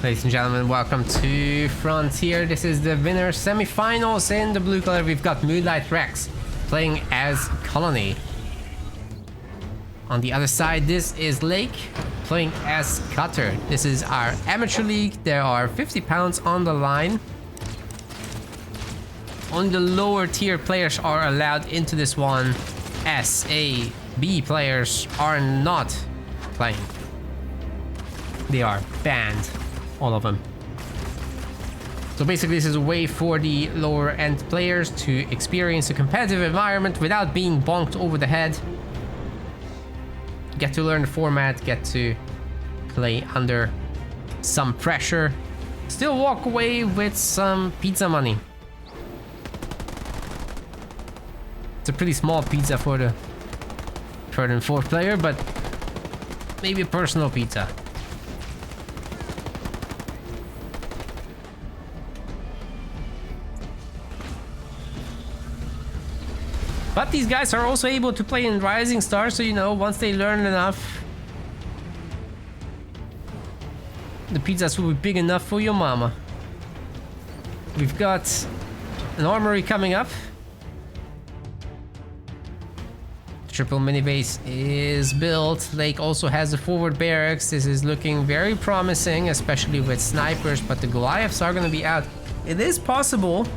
Ladies and gentlemen, welcome to Frontier. This is the winner semi-finals. In the blue color, we've got Moonlightrex playing as Colony. On the other side, this is Layke playing as Cutter. This is our amateur league. There are 50 pounds on the line. Only the lower tier players are allowed into this one. S, A, B players are not playing. They are banned. All of them. So basically this is a way for the lower end players to experience a competitive environment without being bonked over the head. Get to learn the format, get to play under some pressure. Still walk away with some pizza money. It's a pretty small pizza for the third and fourth player, but maybe a personal pizza. But these guys are also able to play in Rising Star, so you know, once they learn enough, the pizzas will be big enough for your mama. We've got an armory coming up. Triple mini base is built. Layke also has a forward barracks. This is looking very promising, especially with snipers, but the Goliaths are going to be out. It is possible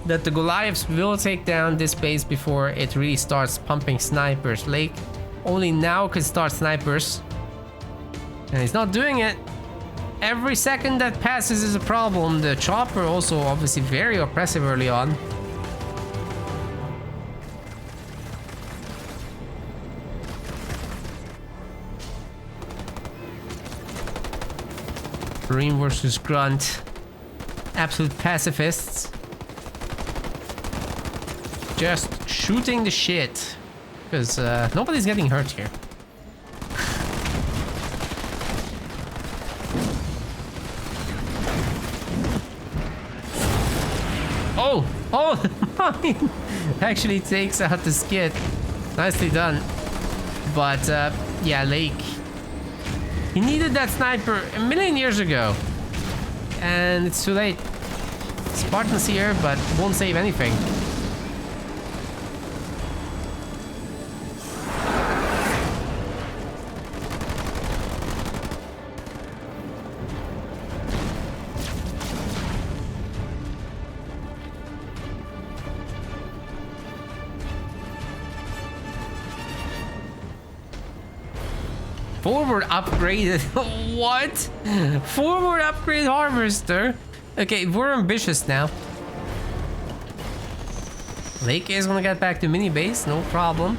that the Goliaths will take down this base before it really starts pumping snipers. Layke only now can start snipers, and he's not doing it. Every second that passes is a problem. The chopper also obviously very oppressive early on. Marine versus Grunt. Absolute pacifists. Just shooting the shit, because nobody's getting hurt here. Oh, mine actually takes out the skid. Nicely done. But yeah, Layke, he needed that sniper a million years ago, and it's too late. Spartan's here, but won't save anything. Forward upgraded. What? Forward upgrade harvester? Okay, we're ambitious now. Layke is gonna get back to mini base, no problem.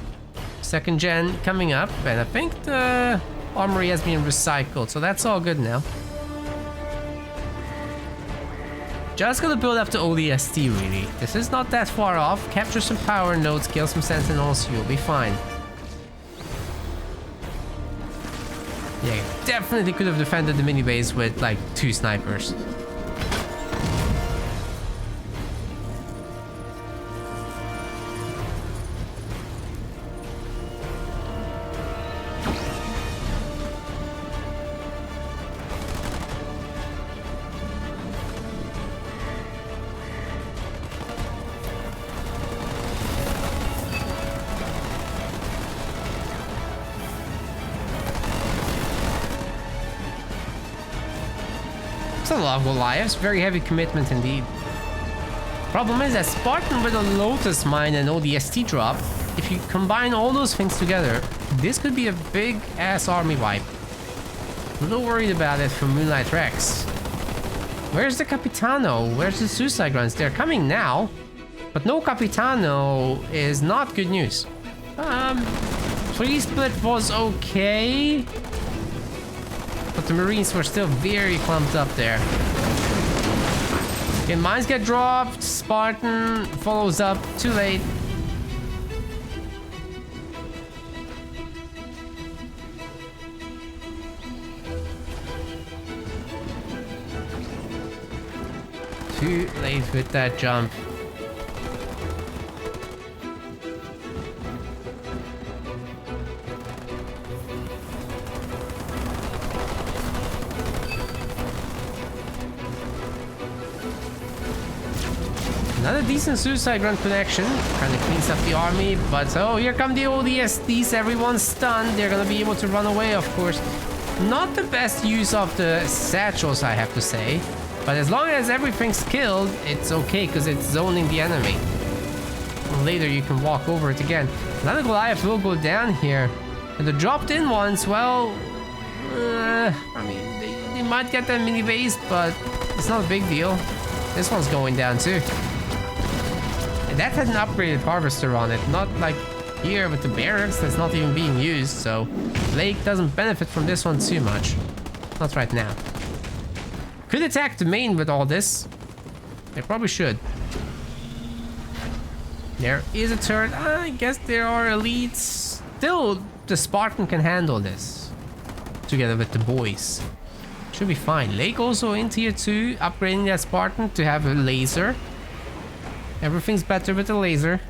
Second gen coming up, and I think the armory has been recycled, so that's all good now. Just gonna build up to ODST really. This is not that far off. Capture some power nodes, kill some sentinels, you'll be fine. Yeah, definitely could have defended the mini base with like 2 snipers. A lot of Goliaths, very heavy commitment indeed. Problem is that Spartan with a Lotus mine and ODST drop, if you combine all those things together, this could be a big ass army wipe. I'm a little worried about it for Moonlightrex. Where's the Capitano? Where's the Suicide Grunts? They're coming now, but no Capitano is not good news. 3 split was okay, but the Marines were still very clumped up there. Okay, mines get dropped. Spartan follows up. Too late. Too late with that jump. Another decent suicide run connection. Kind of cleans up the army, but oh, here come the ODSTs. Everyone's stunned. They're gonna be able to run away, of course. Not the best use of the satchels, I have to say. But as long as everything's killed, it's okay because it's zoning the enemy. Later, you can walk over it again. Another Goliath will go down here. And the dropped in ones, well, I mean, they might get that mini base, but it's not a big deal. This one's going down too. And that had an upgraded harvester on it, not like here with the barracks that's not even being used, so Layke doesn't benefit from this one too much. Not right now. Could attack the main with all this. They probably should. There is a turret. I guess there are elites. Still, the Spartan can handle this. Together with the boys. Should be fine. Layke also in tier 2, upgrading that Spartan to have a laser. Everything's better with the laser.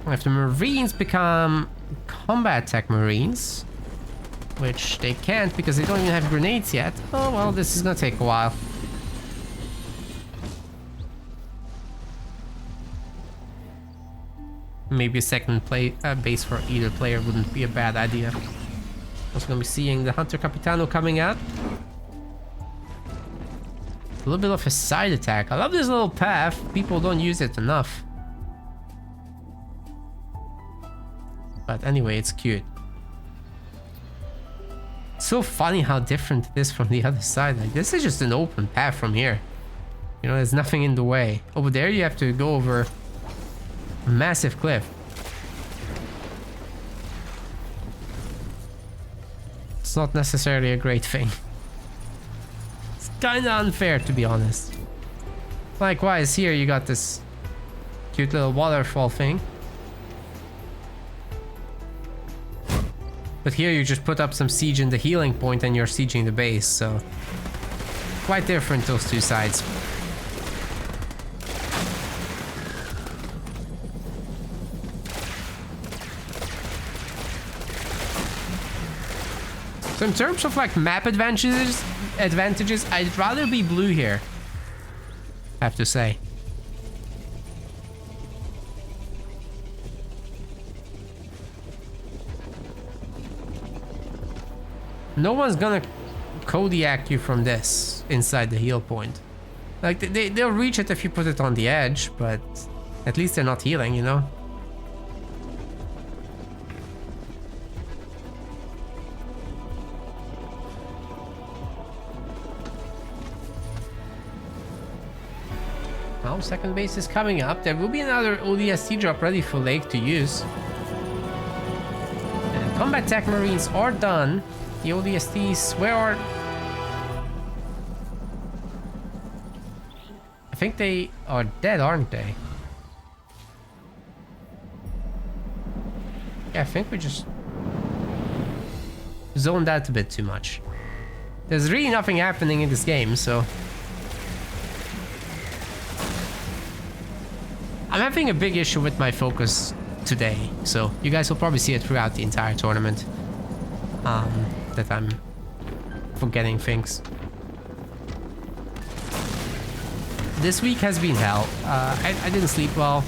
If the Marines become combat tech Marines, which they can't because they don't even have grenades yet. Oh well, this is gonna take a while. Maybe a second base for either player wouldn't be a bad idea. Also gonna be seeing the Hunter Capitano coming out. A little bit of a side attack. I love this little path. People don't use it enough. But anyway, it's cute. It's so funny how different it is from the other side. Like, this is just an open path from here. You know, there's nothing in the way. Over there, you have to go over a massive cliff. It's not necessarily a great thing. It's kind of unfair, to be honest. Likewise, here you got this cute little waterfall thing. But here you just put up some siege in the healing point and you're sieging the base, so quite different, those two sides. So in terms of like map advantages, I'd rather be blue here, I have to say. No one's gonna Kodiak you from this inside the heal point. Like, they'll reach it if you put it on the edge, but at least they're not healing, you know? Well, second base is coming up. There will be another ODST drop ready for Layke to use. And combat tech Marines are done. The ODSTs, where are... I think they are dead, aren't they? Yeah, I think we just zoned out a bit too much. There's really nothing happening in this game, so... I'm having a big issue with my focus today, so you guys will probably see it throughout the entire tournament. That I'm forgetting things. This week has been hell. I didn't sleep well.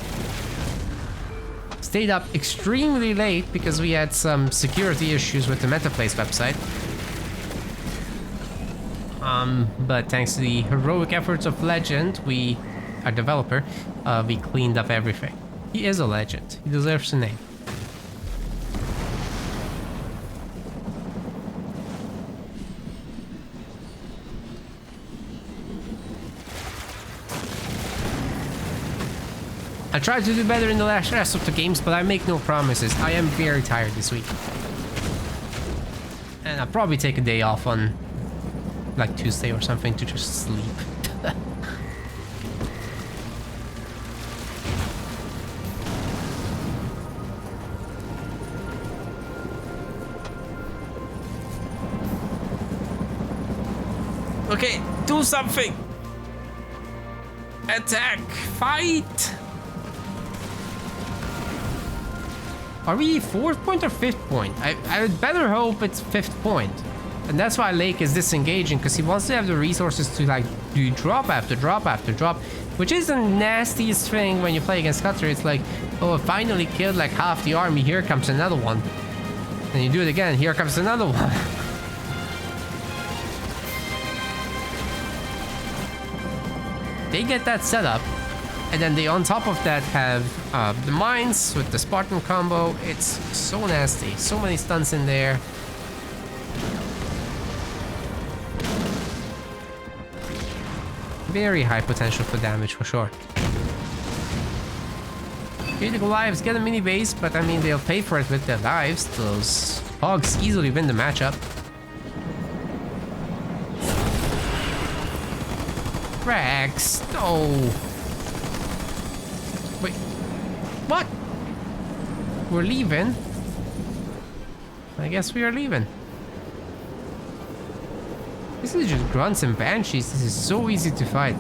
Stayed up extremely late because we had some security issues with the MetaPlace website. But thanks to the heroic efforts of Legend, our developer, we cleaned up everything. He is a legend. He deserves a name. I tried to do better in the rest of the games, but I make no promises. I am very tired this week. And I'll probably take a day off on like Tuesday or something to just sleep. Okay, do something! Attack! Fight! Are we 4th point or 5th point? I would better hope it's 5th point. And that's why Layke is disengaging, because he wants to have the resources to like do drop after drop after drop, which is the nastiest thing when you play against Cutter. It's like, oh, I finally killed like half the army, here comes another one. And you do it again, here comes another one. They get that set up, and then they on top of that have the mines with the Spartan combo. It's so nasty, so many stunts in there. Very high potential for damage for sure. Okay, the Goliaths get a mini base, but I mean they'll pay for it with their lives. Those hogs easily win the matchup. Rex, no. Wait, what? We're leaving? I guess we are leaving. This is just grunts and banshees. This is so easy to fight.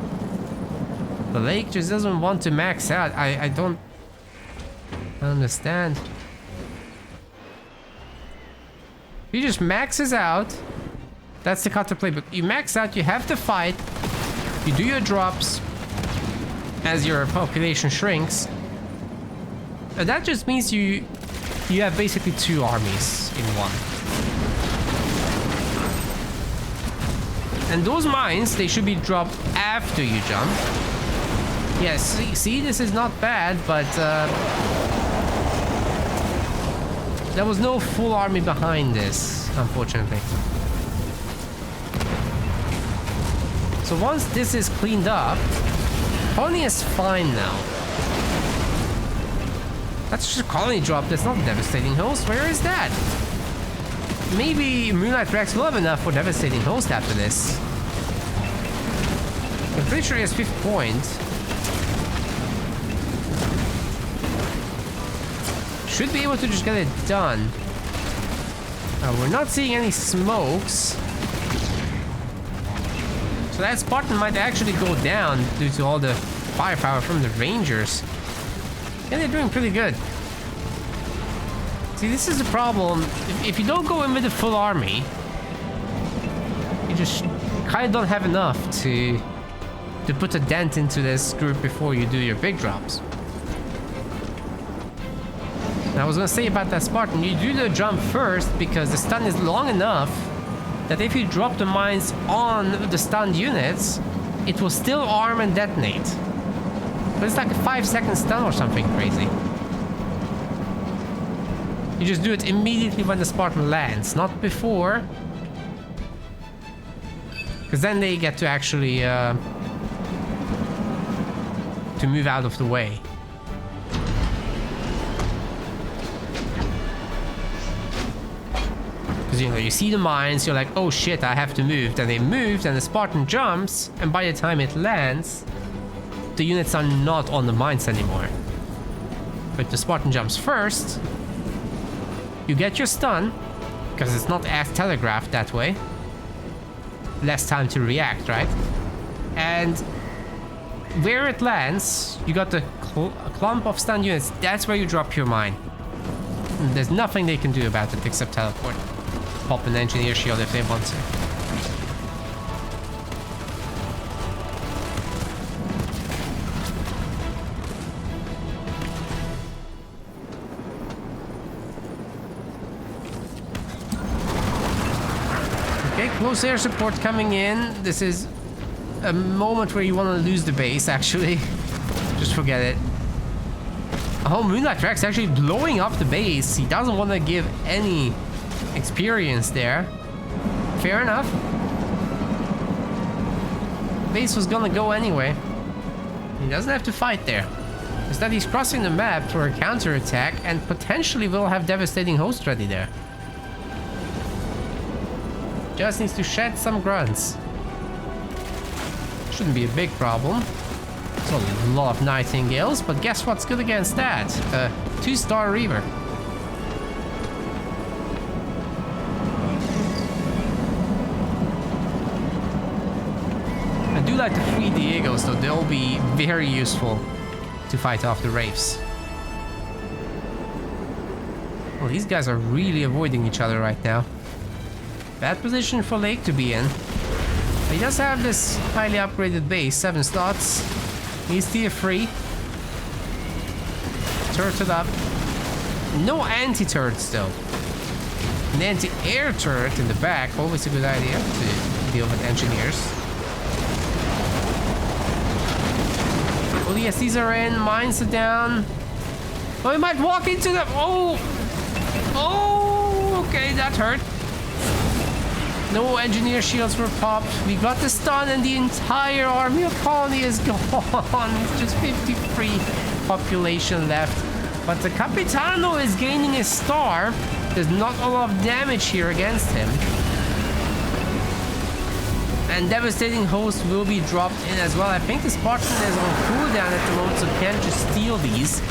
The Layke just doesn't want to max out. I don't understand. He just maxes out. That's the Cutter playbook. You max out, you have to fight. You do your drops as your population shrinks. And that just means you have basically two armies in one. And those mines, they should be dropped after you jump. Yes, see, this is not bad, but there was no full army behind this, unfortunately. So once this is cleaned up, colony is fine now. That's just a colony drop, that's not devastating host. Where is that? Maybe Moonlightrex will have enough for devastating host after this. I'm pretty sure he has 5th point. Should be able to just get it done. We're not seeing any smokes. So that Spartan might actually go down due to all the firepower from the Rangers. And they're doing pretty good. See, this is the problem. If you don't go in with a full army, you just kind of don't have enough to put a dent into this group before you do your big drops. And I was gonna say about that Spartan, you do the jump first because the stun is long enough that if you drop the mines on the stunned units, it will still arm and detonate. But it's like a 5-second stun or something crazy. You just do it immediately when the Spartan lands, not before. Because then they get to actually to move out of the way. Because, you know, you see the mines, you're like, oh shit, I have to move. Then they move, and the Spartan jumps, and by the time it lands, the units are not on the mines anymore. But the Spartan jumps first, you get your stun, because it's not as telegraphed that way. Less time to react, right? And where it lands, you got the clump of stun units. That's where you drop your mine. And there's nothing they can do about it except teleport. Pop an engineer shield if they want to. Okay, close air support coming in. This is a moment where you want to lose the base, actually. Just forget it. Oh, Moonlightrex actually blowing up the base. He doesn't want to give any experience there. Fair enough. Base was gonna go anyway. He doesn't have to fight there. Instead, he's crossing the map for a counterattack and potentially will have devastating host ready there. Just needs to shed some grunts. Shouldn't be a big problem. It's only a lot of Nightingales, but guess what's good against that? 2-star Reaver. I do like the 3 Diegos, though. They'll be very useful to fight off the Wraiths. Well, these guys are really avoiding each other right now. Bad position for Layke to be in. He does have this highly upgraded base, 7 slots. He's tier 3. Turret up. No anti-turrets though. An anti-air turret in the back, always a good idea to deal with engineers. ODSTs are in, mines are down. Oh, he might walk into them. Oh! Oh! Okay, that hurt. No engineer shields were popped. We got the stun and the entire army of colony is gone. Just 53 population left. But the Capitano is gaining a star. There's not a lot of damage here against him. And Devastating Host will be dropped in as well. I think the Spartan is on cooldown at the moment, so can't just steal these.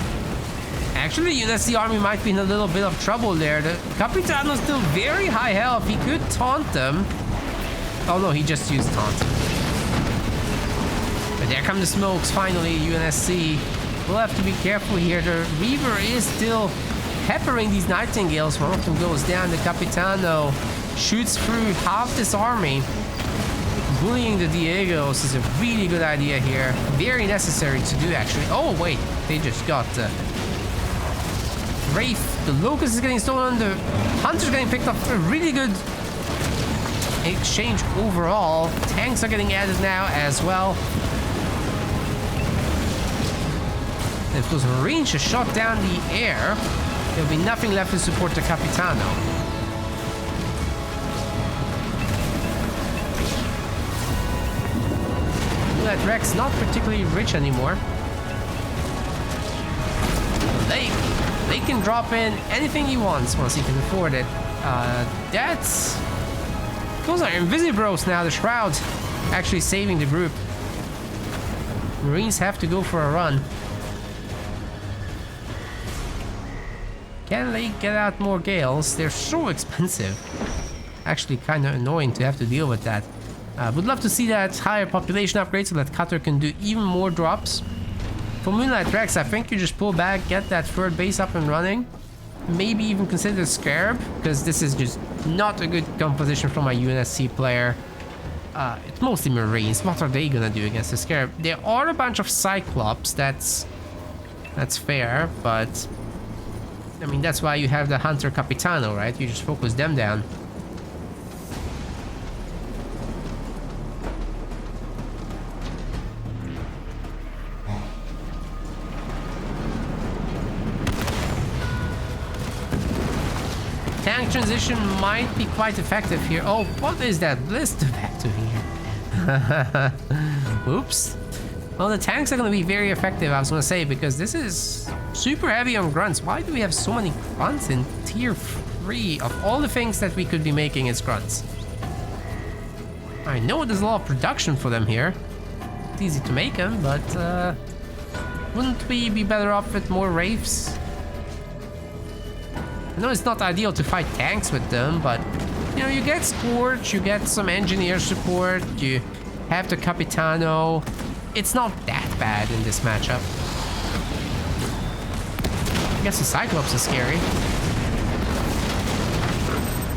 Actually, UNSC army might be in a little bit of trouble there. The Capitano's still very high health. He could taunt them. Oh no, he just used taunt. But there come the smokes finally, UNSC. We'll have to be careful here. The Reaver is still peppering these Nightingales. One of them goes down. The Capitano shoots through half this army. Bullying the Diegos is a really good idea here. Very necessary to do, actually. Oh, wait. They just got Wraith. The Locust is getting stolen. The Hunter's getting picked up. A really good exchange overall. Tanks are getting added now as well. If those Marines are shot down the air, there'll be nothing left to support the Capitano. Moonlightrex not particularly rich anymore. They can drop in anything he wants once he can afford it. Those are Invisibros now, the Shroud actually saving the group. Marines have to go for a run. Can they get out more Gales? They're so expensive. Actually kind of annoying to have to deal with that. Would love to see that higher population upgrade so that Cutter can do even more drops. For Moonlightrex, I think you just pull back, get that third base up and running. Maybe even consider Scarab, because this is just not a good composition from a UNSC player. It's mostly Marines. What are they gonna do against the Scarab? There are a bunch of Cyclops, that's fair, but I mean, that's why you have the Hunter Capitano, right? You just focus them down. Tank transition might be quite effective here. Oh, what is that blister back to here? Oops. Well, the tanks are going to be very effective, I was going to say, because this is super heavy on grunts. Why do we have so many grunts in tier 3? Of all the things that we could be making, it's grunts. I know there's a lot of production for them here. It's easy to make them, but wouldn't we be better off with more Wraiths? I know it's not ideal to fight tanks with them, but you know, you get Scorch, you get some engineer support, you have the Capitano. It's not that bad in this matchup. I guess the Cyclops is scary.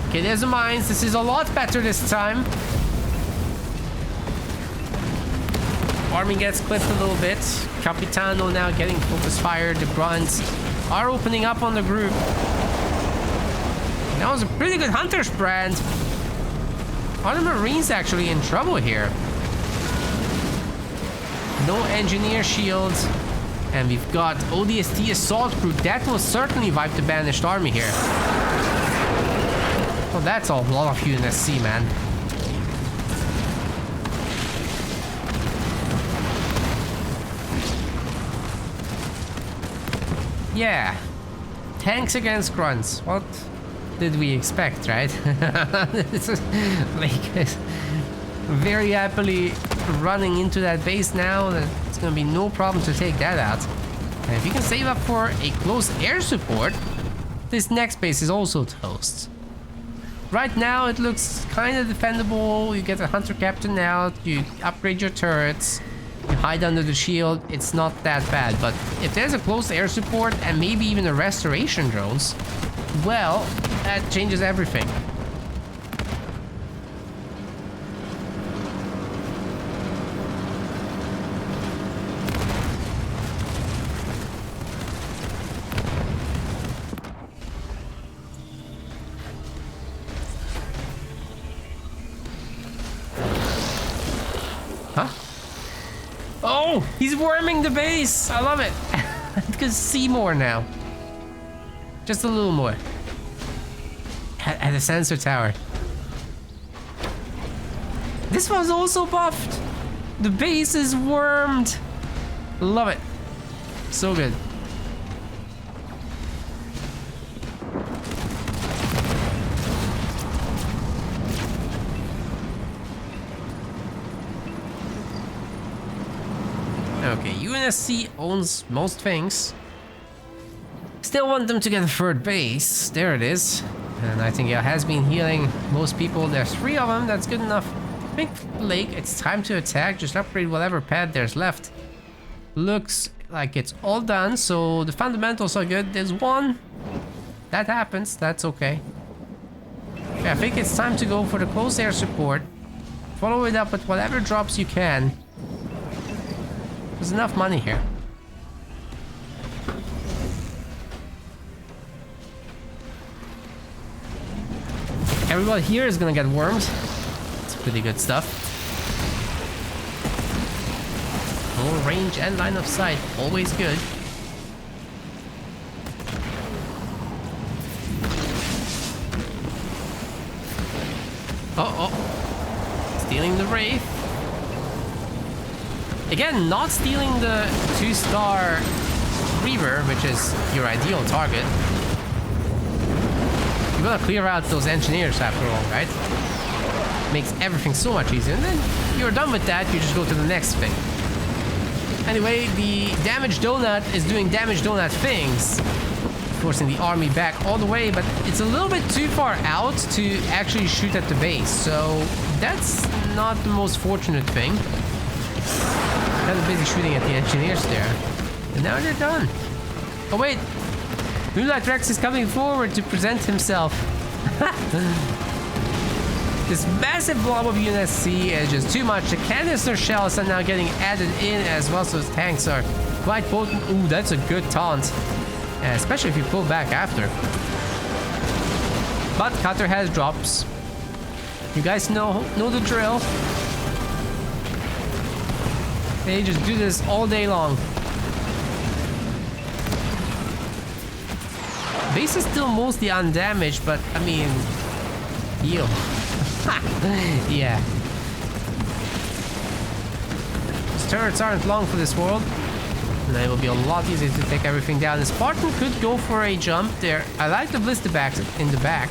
Okay, there's the mines. This is a lot better this time. Army gets clipped a little bit. Capitano now getting focus fire. The grunts are opening up on the group. That was a pretty good Hunter's brand. Are the Marines actually in trouble here? No engineer shields. And we've got ODST assault crew. That will certainly wipe the banished army here. Oh, that's a lot of UNSC, man. Yeah. Tanks against grunts. What did we expect, right? This is like very happily running into that base now. It's gonna be no problem to take that out. And if you can save up for a close air support, this next base is also toast. Right now it looks kind of defendable. You get a Hunter Captain out, you upgrade your turrets, you hide under the shield. It's not that bad, but if there's a close air support and maybe even a restoration drones, well, that changes everything. Huh? Oh, he's worming the base. I love it. I can see more now. Just a little more. At the sensor tower. This one's also buffed. The base is wormed. Love it. So good. Okay, UNSC owns most things. Still want them to get a third base. There it is. And I think it has been healing most people. There's 3 of them. That's good enough. I think Layke, it's time to attack. Just upgrade whatever pad there's left. Looks like it's all done. So the fundamentals are good. There's 1. That happens. That's okay. Okay, I think it's time to go for the close air support. Follow it up with whatever drops you can. There's enough money here. Everyone here is gonna get wormed. It's pretty good stuff. More range and line of sight, always good. Oh, stealing the Wraith. Again, not stealing the 2-star Reaver, which is your ideal target. You gotta clear out those engineers after all, right? Makes everything so much easier. And then you're done with that, you just go to the next thing. Anyway, the damage donut is doing damage donut things. Forcing the army back all the way, but it's a little bit too far out to actually shoot at the base. So that's not the most fortunate thing. Kind of busy shooting at the engineers there. And now they're done. Oh wait! Moonlightrex is coming forward to present himself. This massive blob of UNSC is just too much. The canister shells are now getting added in as well, so his tanks are quite potent. Ooh, that's a good taunt. Especially if you pull back after. But Cutter has drops. You guys know the drill. They just do this all day long. Base is still mostly undamaged, but I mean, heal. Yeah. These turrets aren't long for this world. And it will be a lot easier to take everything down. The Spartan could go for a jump there. I like the blister backs in the back.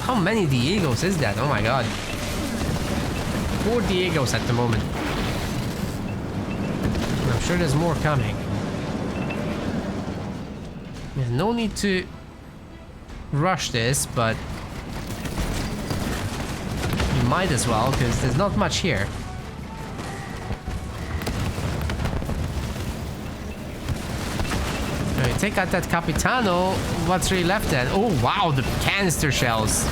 How many Diegos is that? Oh my god. 4 Diegos at the moment. I'm sure there's more coming. There's no need to rush this, but you might as well, because there's not much here. Alright, take out that Capitano. What's really left then? Oh wow, the canister shells.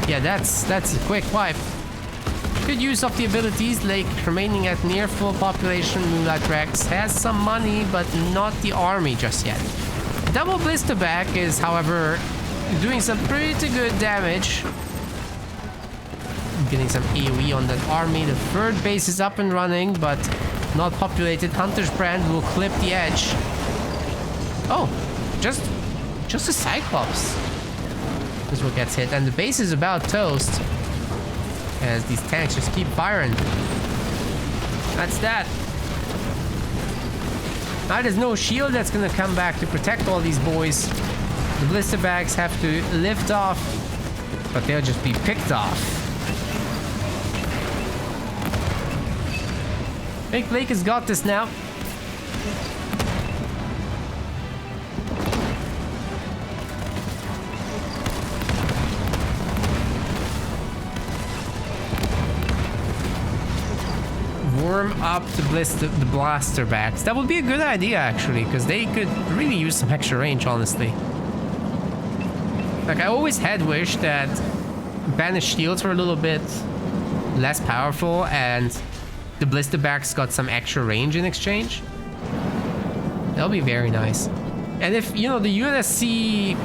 Yeah, that's a quick wipe. Good use of the abilities, like remaining at near full population. Moonlightrex has some money, but not the army just yet. Double blister back is, however, doing some pretty good damage. Getting some AoE on that army. The 3rd base is up and running, but not populated. Hunter's Brand will clip the edge. Oh, just a Cyclops. This one gets hit, and the base is about toast. As these tanks just keep firing. That's that. Now there's no shield that's gonna come back to protect all these boys. The blister bags have to lift off, but they'll just be picked off. I think Layke has got this now. Warm up the blaster backs. That would be a good idea actually, because they could really use some extra range, honestly. Like, I always had wished that banished shields were a little bit less powerful and the blister backs got some extra range in exchange. That'll be very nice. And if, you know, the UNSC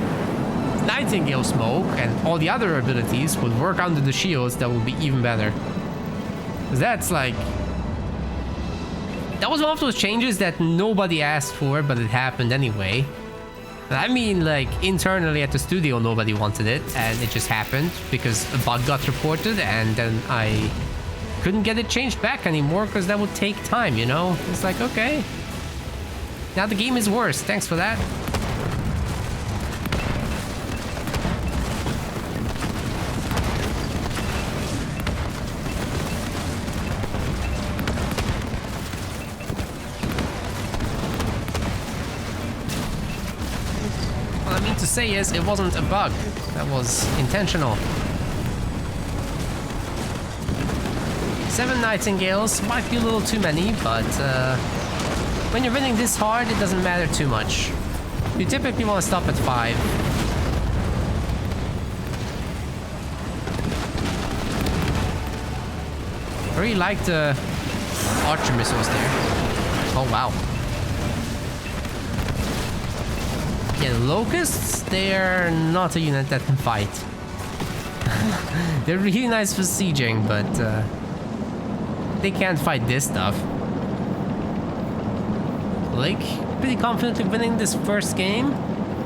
Nightingale Smoke and all the other abilities would work under the shields, that would be even better. Because that's like... That was one of those changes that nobody asked for, but it happened anyway. I mean, like, internally at the studio, nobody wanted it, and it just happened because a bug got reported, and then I couldn't get it changed back anymore because that would take time, you know? It's like, okay. Now the game is worse. Thanks for that. What I mean to say is, it wasn't a bug. That was intentional. 7 Nightingales might be a little too many, but when you're winning this hard, it doesn't matter too much. You typically want to stop at 5. I really like the archer missiles there. Oh wow. Yeah, the locusts, they're not a unit that can fight. They're really nice for sieging, but they can't fight this stuff. Layke, pretty confidently winning this first game.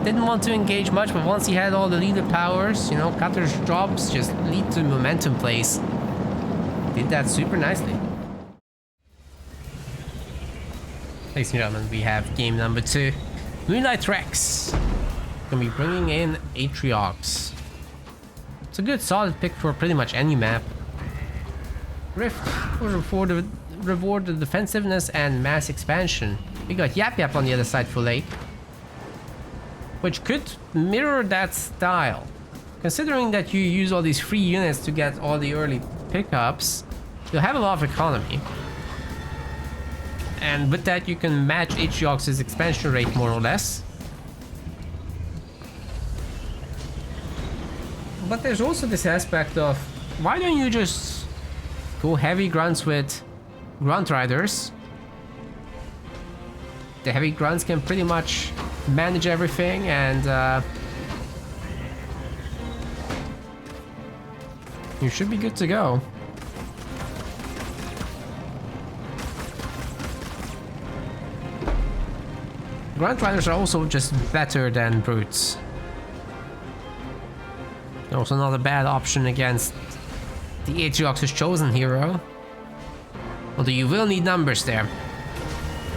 Didn't want to engage much, but once he had all the leader powers, you know, Cutter's drops just lead to momentum plays. Did that super nicely. Ladies and gentlemen, we have game number 2. Moonlightrex. Gonna be bringing in Atriox. It's a good solid pick for pretty much any map. Rift will reward the defensiveness and mass expansion. We got Yap Yap on the other side for Layke, which could mirror that style. Considering that you use all these free units to get all the early pickups, you'll have a lot of economy. And with that, you can match Atriox's expansion rate more or less. But there's also this aspect of, why don't you just go heavy grunts with grunt riders? The heavy grunts can pretty much manage everything, and you should be good to go. Grunt riders are also just better than brutes. Also not a bad option against the Atriox's chosen hero. Although you will need numbers there.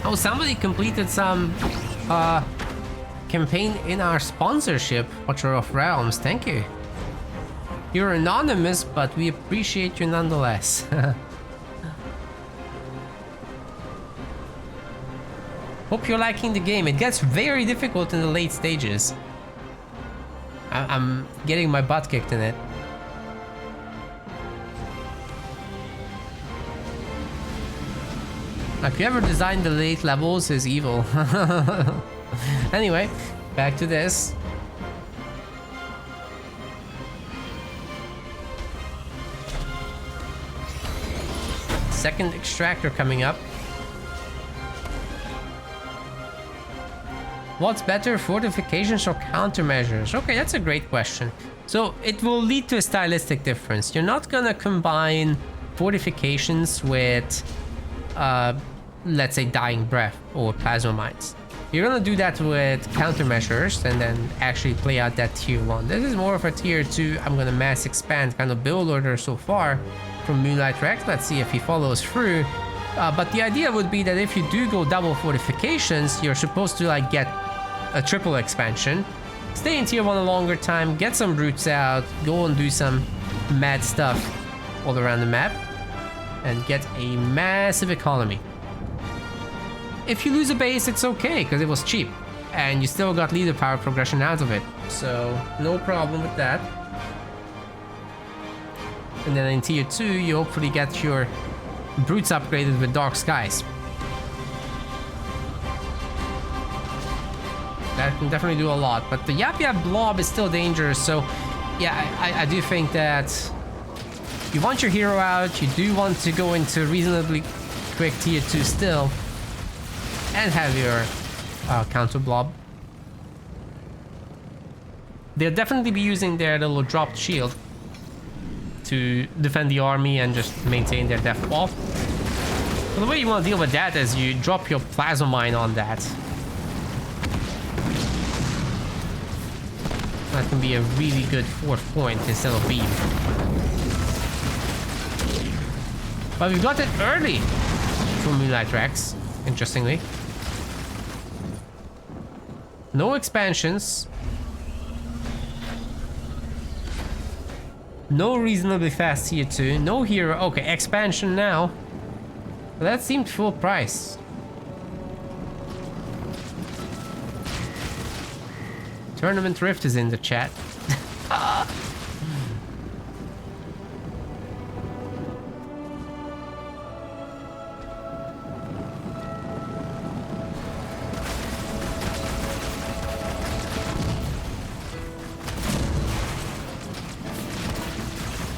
Oh, somebody completed some campaign in our sponsorship, Watcher of Realms. Thank you. You're anonymous, but we appreciate you nonetheless. Hope you're liking the game. It gets very difficult in the late stages. I'm getting my butt kicked in it. Like, whoever designed the late levels is evil. Anyway, back to this. Second extractor coming up. What's better, fortifications or countermeasures? Okay, that's a great question. So it will lead to a stylistic difference. You're not gonna combine fortifications with, let's say, Dying Breath or Plasma Mines. You're gonna do that with countermeasures and then actually play out that tier 1. This is more of a tier 2, I'm gonna mass expand kind of build order so far from Moonlightrex. Let's see if he follows through. But the idea would be that if you do go double fortifications, you're supposed to like get a triple expansion, stay in tier 1 a longer time, get some brutes out, go and do some mad stuff all around the map, and get a massive economy. If you lose a base, it's okay, because it was cheap, and you still got leader power progression out of it, so no problem with that. And then in tier 2, you hopefully get your brutes upgraded with Dark Skies. That can definitely do a lot, but the Yap Yap blob is still dangerous, so yeah, I do think that you want your hero out, you do want to go into reasonably quick tier 2 still, and have your counter blob. They'll definitely be using their little dropped shield to defend the army and just maintain their death wall. But the way you want to deal with that is you drop your plasma mine on that. That can be a really good fourth point instead of beam. But we got it early from Moonlightrex, interestingly. No expansions. No reasonably fast tier 2. No hero. Okay, expansion now. But that seemed full price. Tournament Rift is in the chat.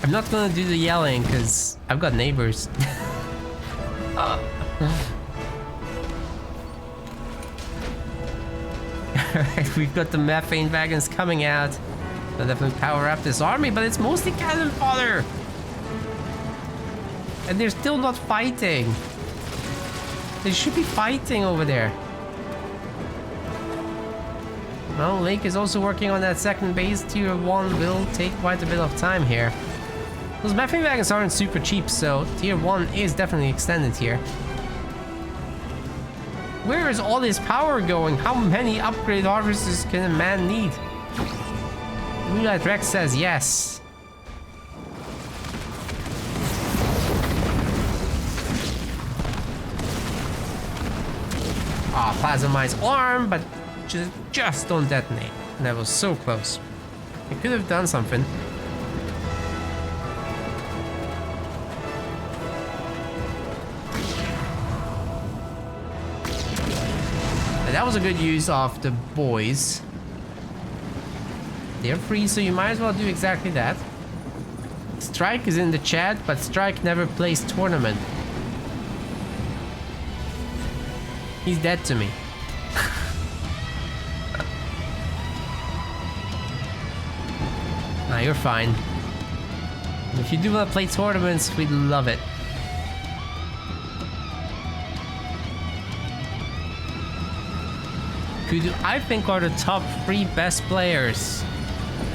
I'm not gonna do the yelling because I've got neighbors. Alright, we've got the methane wagons coming out. They'll definitely power up this army, but it's mostly cannon fodder. And they're still not fighting. They should be fighting over there. Well, Layke is also working on that second base. Tier 1 will take quite a bit of time here. Those methane wagons aren't super cheap, so tier 1 is definitely extended here. Where is all this power going? How many upgrade harvesters can a man need? Moonlightrex says yes. Ah, plasma mine's arm, but just don't detonate. And that was so close. I could have done something. That was a good use of the boys. They're free, so you might as well do exactly that. Strike is in the chat, but Strike never plays tournament. He's dead to me. Nah, you're fine. If you do want to play tournaments, we'd love it. Who do I think are the top 3 best players?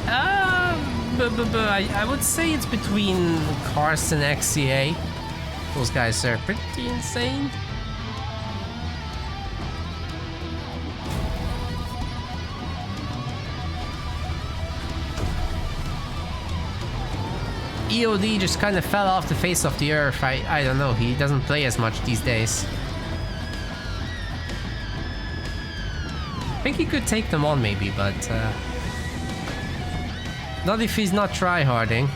I would say it's between Karst and XCA. Those guys are pretty insane. EOD just kind of fell off the face of the earth. I don't know, he doesn't play as much these days. I think he could take them on maybe, but not if he's not tryharding.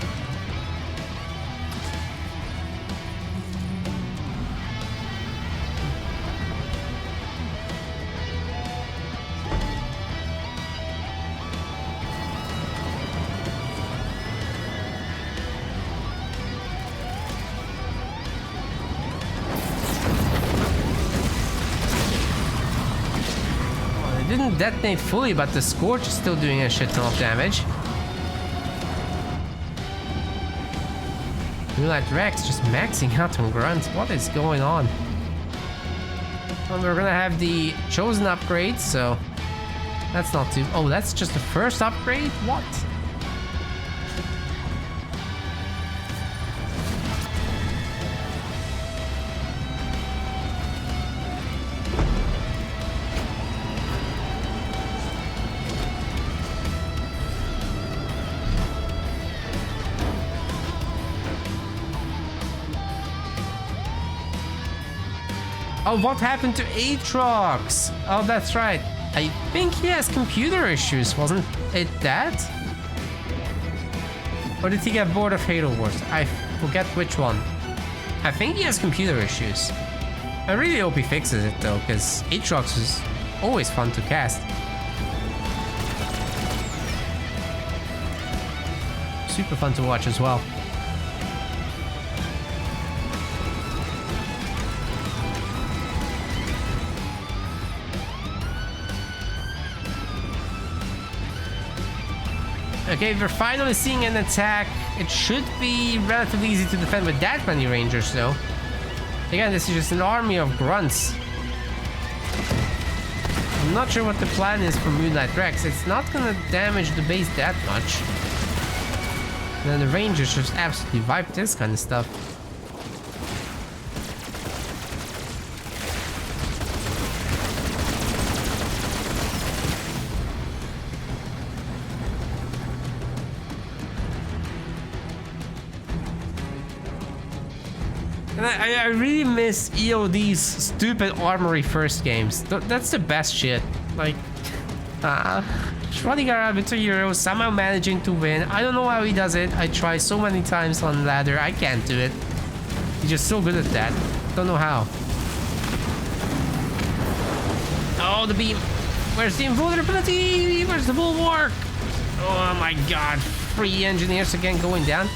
Didn't detonate fully, but the Scorch is still doing a shit ton of damage. Moonlightrex just maxing out on grunts. What is going on? Well, we're gonna have the Chosen upgrade, so that's not too... Oh, that's just the first upgrade? What? Oh, what happened to Aatrox? Oh, that's right. I think he has computer issues, wasn't it that? Or did he get bored of Halo Wars? I forget which one. I think he has computer issues. I really hope he fixes it though, because Aatrox is always fun to cast. Super fun to watch as well. Okay, we're finally seeing an attack. It should be relatively easy to defend with that many rangers, though. Again, this is just an army of grunts. I'm not sure what the plan is for Moonlightrex. It's not gonna damage the base that much. And then the rangers just absolutely wipe this kind of stuff. And I really miss EOD's stupid armory first games. That's the best shit. Like, just running around with 2 heroes, somehow managing to win. I don't know how he does it. I try so many times on ladder. I can't do it. He's just so good at that. Don't know how. Oh, the beam. Where's the invulnerability? Where's the bulwark? Oh my god. 3 engineers again going down.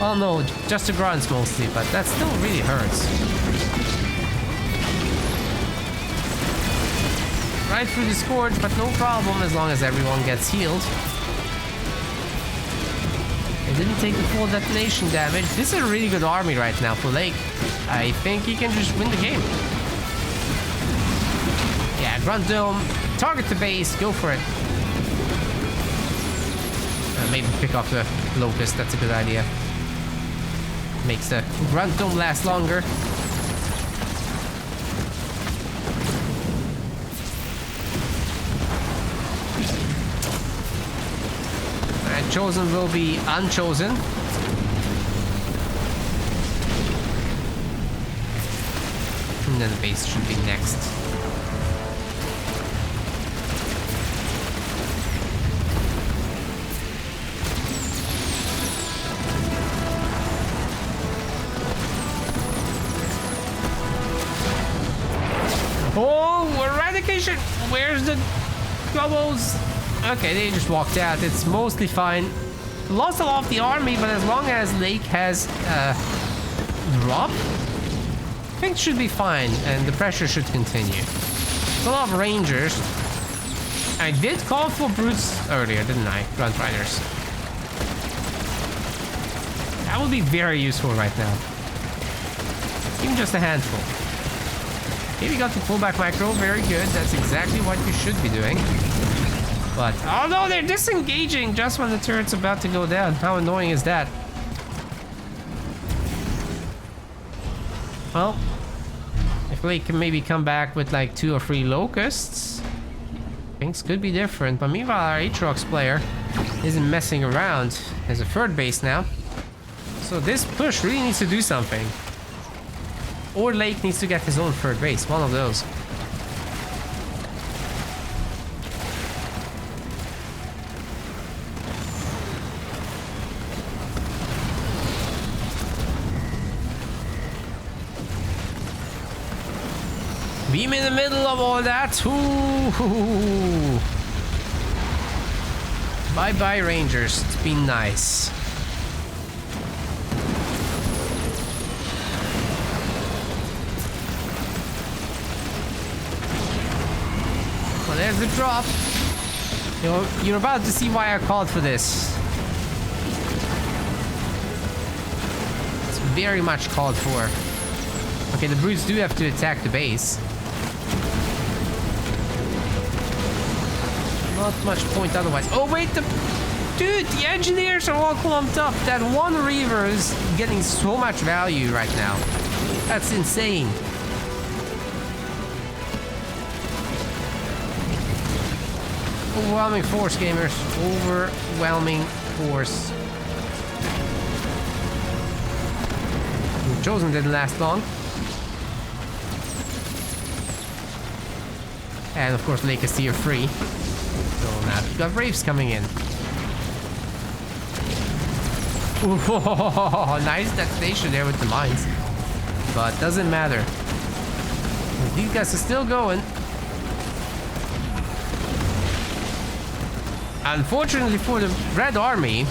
Oh no, just the grunts mostly, but that still really hurts. Right through the scourge, but no problem as long as everyone gets healed. It didn't take the full detonation damage. This is a really good army right now for Layke. I think he can just win the game. Yeah, grunt dome, target the base, go for it. Maybe pick off the locust, that's a good idea. Makes the grunt dome last longer. And chosen will be unchosen. And then the base should be next. Oh, eradication! Where's the gobbles? Okay, they just walked out. It's mostly fine. Lost a lot of the army, but as long as Layke has drop, things should be fine, and the pressure should continue. It's a lot of rangers. I did call for brutes earlier, didn't I? Grunt riders. That would be very useful right now. Even just a handful. Okay, we got the pullback micro, very good. That's exactly what you should be doing. But, oh no, they're disengaging just when the turret's about to go down. How annoying is that? Well, if Layke can maybe come back with like 2 or 3 locusts, things could be different. But meanwhile, our Aatrox player isn't messing around. There's a 3rd base now. So this push really needs to do something. Or Layke needs to get his own 3rd base, one of those. Beam in the middle of all that. Ooh. Bye-bye, Rangers. It's been nice. Well, there's the drop. You're about to see why I called for this. It's very much called for. Okay, the brutes do have to attack the base. Not much point otherwise. Oh wait, dude, the engineers are all clumped up. That one Reaver is getting so much value right now. That's insane. Overwhelming force, gamers. Overwhelming force. Chosen didn't last long. And of course, Layke is tier 3. So now we've got Wraiths coming in. Ooh, nice detonation there with the mines. But doesn't matter. These guys are still going. Unfortunately for the red army,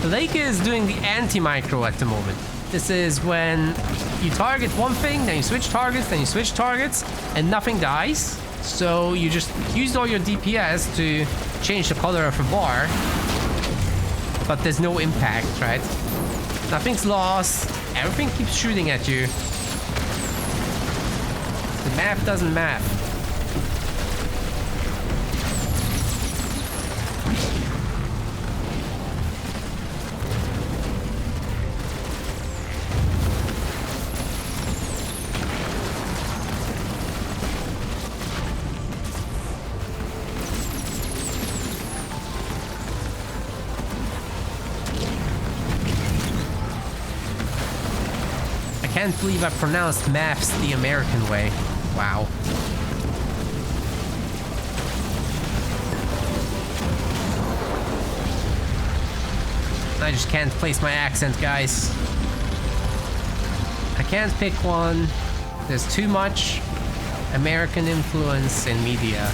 Layke is doing the anti-micro at the moment. This is when you target one thing, then you switch targets, then you switch targets, and nothing dies. So you just used all your DPS to change the color of a bar. but there's no impact, right? Nothing's lost. Everything keeps shooting at you. The map doesn't map. I can't believe I pronounced maps the American way. Wow. I just can't place my accent, guys. I can't pick one. There's too much American influence in media.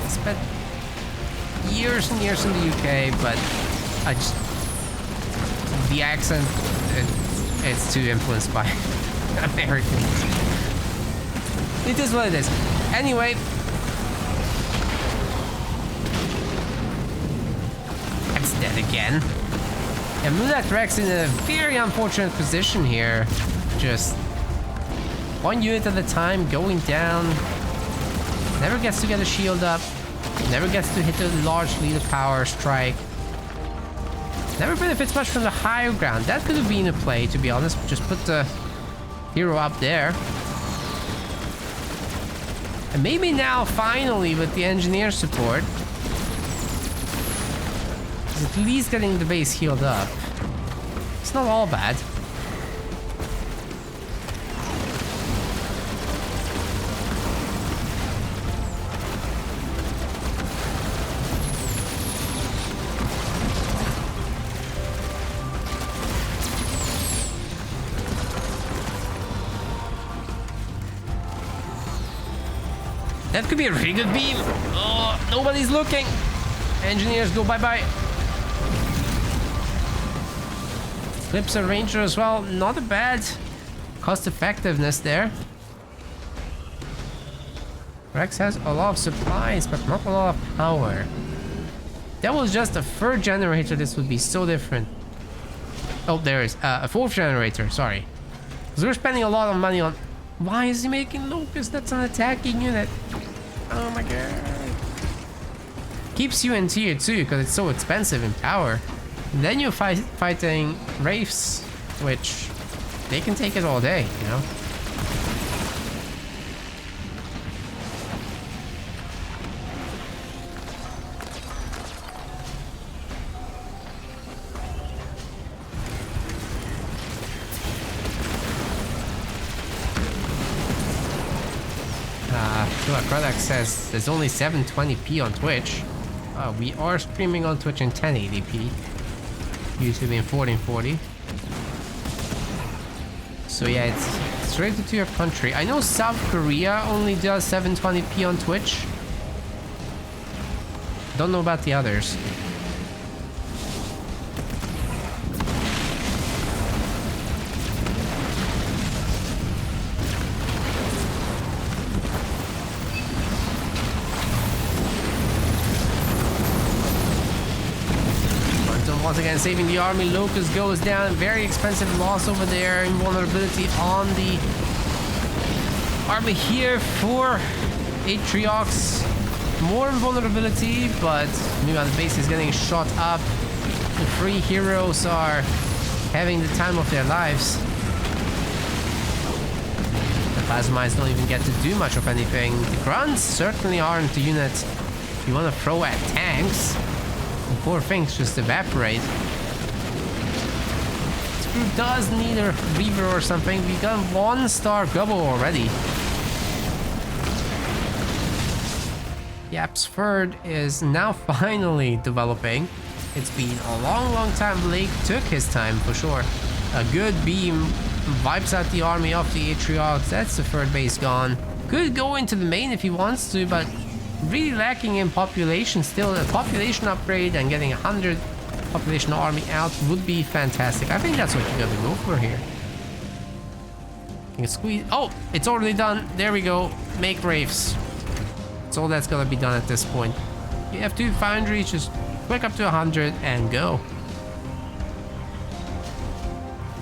I spent years and years in the UK, but I just... the accent, it's too influenced by Americans. It is what it is. Anyway. That's dead again. And Moonlightrex in a very unfortunate position here. Just one unit at a time going down. Never gets to get a shield up. Never gets to hit a large lead power strike. Never benefits much from the higher ground. That could have been a play, to be honest. Just put the hero up there. And maybe now, finally, with the engineer support, he's at least getting the base healed up. It's not all bad. That could be a really good beam. Oh, nobody's looking. Engineers go bye-bye. Flips a ranger as well. Not a bad cost effectiveness there. Rex has a lot of supplies, but not a lot of power. That was just a third generator. This would be so different. Oh, there is a fourth generator. Sorry. Because we're spending a lot of money on... Why is he making Locust? That's an attacking unit. Oh my god. Keeps you in tier 2 because it's so expensive in power. And then you're fighting Wraiths, which they can take it all day, you know? Product says there's only 720p on Twitch. We are streaming on Twitch in 1080p. YouTube in 1440. So yeah, it's related to your country. I know South Korea only does 720p on Twitch. Don't know about the others. Once again, saving the army. Locust goes down. Very expensive loss over there. Invulnerability on the army here for Atriox. More invulnerability, but meanwhile the base is getting shot up. The three heroes are having the time of their lives. The Plasmides don't even get to do much of anything. The Grunts certainly aren't the unit you want to throw at tanks. The poor things just evaporate. This group does need a Reaver or something. We got 1-star Gobbo already. Yap's Third is now finally developing. It's been a long time. Layke took his time for sure. A good beam wipes out the army of the Atriox. That's the third base gone. Could go into the main if he wants to, but really lacking in population still. A population upgrade and getting 100 population army out would be fantastic. I think that's what you gotta go for here. Can you squeeze? Oh, it's already done. There we go. Make Wraiths. That's all that's gonna be done at this point. You have 2 foundries, just click up to 100 and go.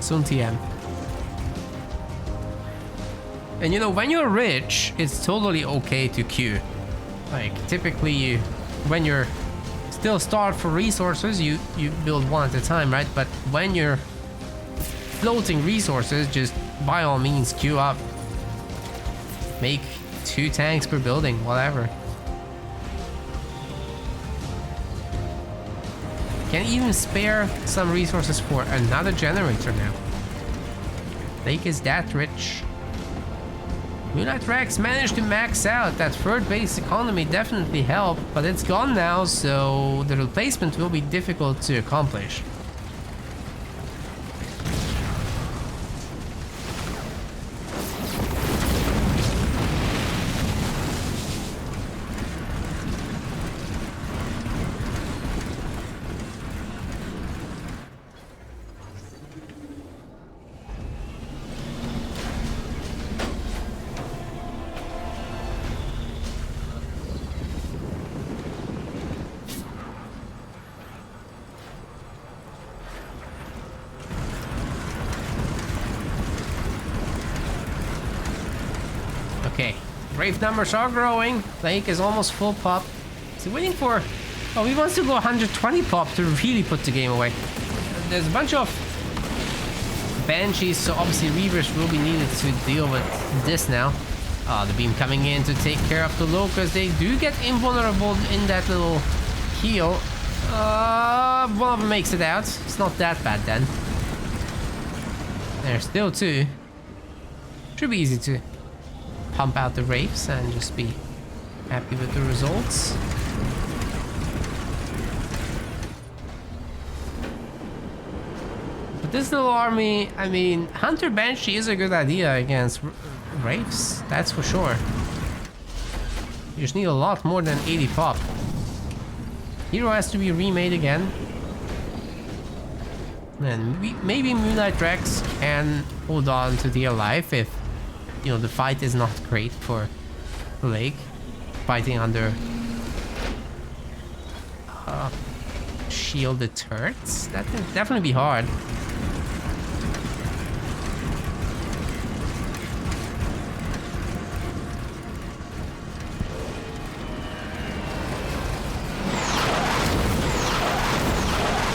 Soon TM. And you know, when you're rich, it's totally okay to queue. Like, typically when you're still starved for resources, you build one at a time, right? But when you're floating resources, just by all means queue up. Make 2 tanks per building, whatever. Can even spare some resources for another generator now. Layke is that rich. Moonlightrex managed to max out. That third base economy definitely helped, but it's gone now, so the replacement will be difficult to accomplish. Okay, brave numbers are growing. Layke is almost full pop. Is he waiting for... Oh, he wants to go 120 pop to really put the game away. There's a bunch of Banshees, so obviously Reavers will be needed to deal with this now. The beam coming in to take care of the Locust. They do get invulnerable in that little heal. One of them makes it out. It's not that bad then. There's still 2. Should be easy to pump out the Wraiths and just be happy with the results. But this little army, I mean, Hunter Banshee is a good idea against Wraiths, that's for sure. You just need a lot more than 80 pop. Hero has to be remade again. And maybe Moonlightrex can hold on to the alive if, you know, the fight is not great for Layke. Fighting under shielded turrets. That can definitely be hard.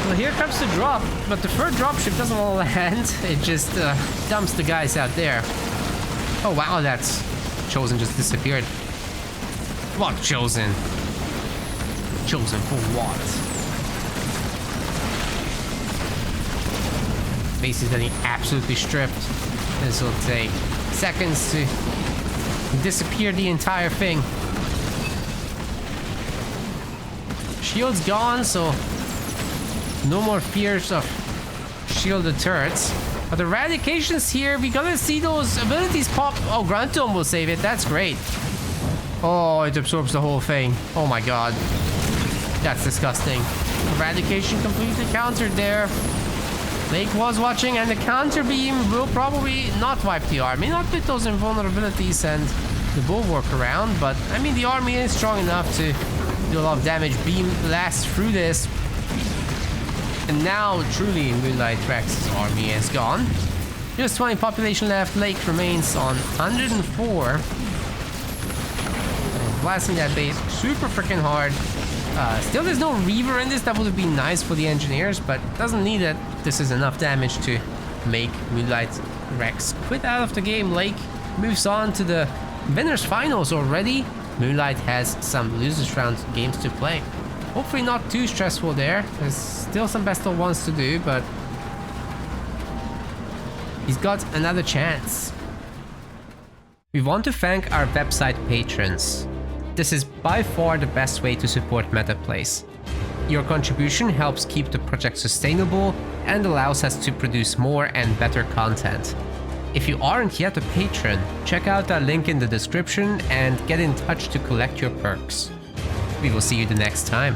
Well, here comes the drop, but the third dropship doesn't want to land. It just dumps the guys out there. Oh wow, that's... Chosen just disappeared. What Chosen? Chosen for what? Base is getting absolutely stripped. This will take seconds to disappear the entire thing. Shield's gone, so no more fears of shielded turrets. But eradications here, we gotta see those abilities pop. Oh, Grunt Dome will save it. That's great. Oh, it absorbs the whole thing. Oh my god. That's disgusting. Eradication completely countered there. Layke was watching, and the counter beam will probably not wipe the army. Not with those invulnerabilities and the bulwark around, but I mean, the army is strong enough to do a lot of damage. Beam lasts through this. And now, truly, Moonlightrex's army is gone. Just 20 population left. Layke remains on 104. And blasting that base super freaking hard. Still, there's no Reaver in this. That would have been nice for the engineers, but doesn't need it. This is enough damage to make Moonlightrex quit out of the game. Layke moves on to the winners finals already. Moonlight has some losers round games to play. Hopefully not too stressful there. There's still some best of ones to do, but he's got another chance. We want to thank our website patrons. This is by far the best way to support MetaPlays. Your contribution helps keep the project sustainable and allows us to produce more and better content. If you aren't yet a patron, check out our link in the description and get in touch to collect your perks. We will see you the next time.